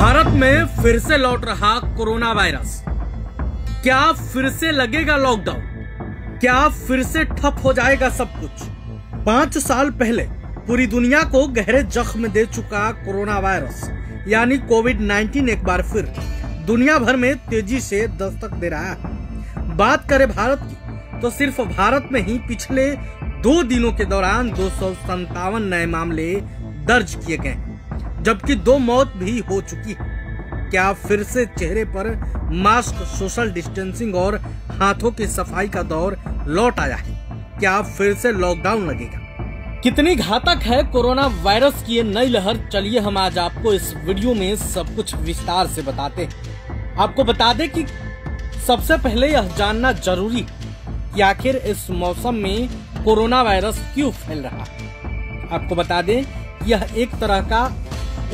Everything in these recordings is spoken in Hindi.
भारत में फिर से लौट रहा कोरोना वायरस। क्या फिर से लगेगा लॉकडाउन? क्या फिर से ठप हो जाएगा सब कुछ? 5 साल पहले पूरी दुनिया को गहरे जख्म दे चुका कोरोना वायरस यानी कोविड-19 एक बार फिर दुनिया भर में तेजी से दस्तक दे रहा है। बात करें भारत की तो सिर्फ भारत में ही पिछले 2 दिनों के दौरान 257 नए मामले दर्ज किए गए, जबकि 2 मौत भी हो चुकी है। क्या फिर से चेहरे पर मास्क, सोशल डिस्टेंसिंग और हाथों की सफाई का दौर लौट आया है? क्या फिर से लॉकडाउन लगेगा? कितनी घातक है कोरोना वायरस की ये नई लहर? चलिए हम आज आपको इस वीडियो में सब कुछ विस्तार से बताते हैं। आपको बता दें कि सबसे पहले यह जानना जरूरी है कि आखिर इस मौसम में कोरोना वायरस क्यों फैल रहा है। आपको बता दें यह एक तरह का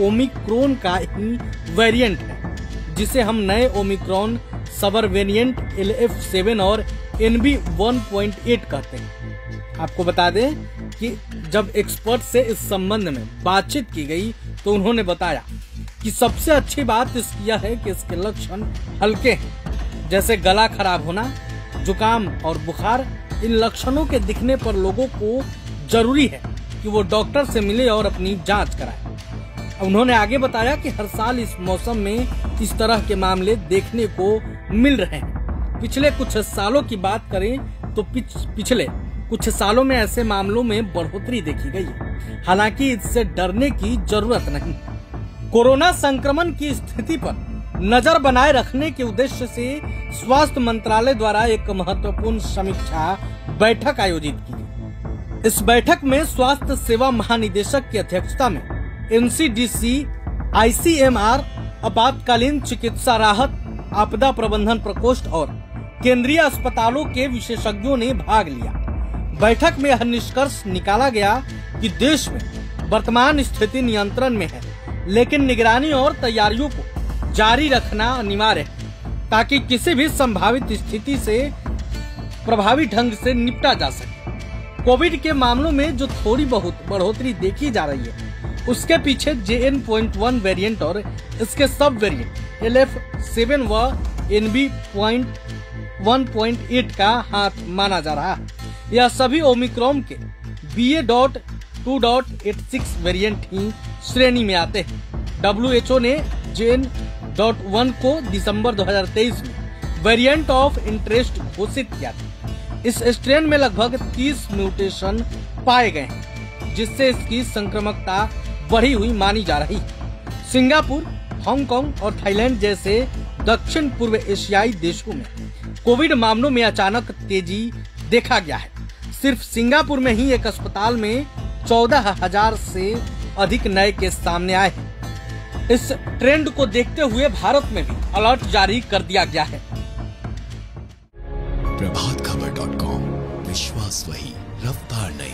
ओमिक्रॉन का ही वेरिएंट है, जिसे हम नए ओमिक्रॉन सबर वेरिएंट LF7 और NB1.8 कहते हैं। आपको बता दें कि जब एक्सपर्ट से इस संबंध में बातचीत की गई तो उन्होंने बताया कि सबसे अच्छी बात यह है कि इसके लक्षण हल्के हैं, जैसे गला खराब होना, जुकाम और बुखार। इन लक्षणों के दिखने पर लोगों को जरूरी है कि वो डॉक्टर से मिले और अपनी जांच कराएं। उन्होंने आगे बताया कि हर साल इस मौसम में इस तरह के मामले देखने को मिल रहे हैं। पिछले कुछ सालों की बात करें तो पिछले कुछ सालों में ऐसे मामलों में बढ़ोतरी देखी गई है। हालांकि इससे डरने की जरूरत नहीं। कोरोना संक्रमण की स्थिति पर नजर बनाए रखने के उद्देश्य से स्वास्थ्य मंत्रालय द्वारा एक महत्वपूर्ण समीक्षा बैठक आयोजित की गई। इस बैठक में स्वास्थ्य सेवा महानिदेशक की अध्यक्षता में NCDC, ICMR, आपातकालीन चिकित्सा राहत, आपदा प्रबंधन प्रकोष्ठ और केंद्रीय अस्पतालों के विशेषज्ञों ने भाग लिया। बैठक में यह निष्कर्ष निकाला गया कि देश में वर्तमान स्थिति नियंत्रण में है, लेकिन निगरानी और तैयारियों को जारी रखना अनिवार्य है ताकि किसी भी संभावित स्थिति से प्रभावी ढंग से निपटा जा सके। कोविड के मामलों में जो थोड़ी बहुत बढ़ोतरी देखी जा रही है, उसके पीछे JN.1 वेरिएंट और इसके सब वेरिएंट LF7 व NB1.8 का हाथ माना जा रहा है। यह सभी ओमिक्रॉन के BA.2.86 वेरिएंट ही श्रेणी में आते हैं। WHO ने JN.1 को दिसंबर 2023 में वेरिएंट ऑफ इंटरेस्ट घोषित किया था। इस स्ट्रेन में लगभग 30 म्यूटेशन पाए गए हैं, जिससे इसकी संक्रामकता बढ़ी हुई मानी जा रही है। सिंगापुर, हांगकांग और थाईलैंड जैसे दक्षिण पूर्व एशियाई देशों में कोविड मामलों में अचानक तेजी देखा गया है। सिर्फ सिंगापुर में ही एक अस्पताल में 14,000 से अधिक नए केस सामने आए हैं। इस ट्रेंड को देखते हुए भारत में भी अलर्ट जारी कर दिया गया है। प्रभातखबर.com, विश्वास वही, रफ्तार नहीं।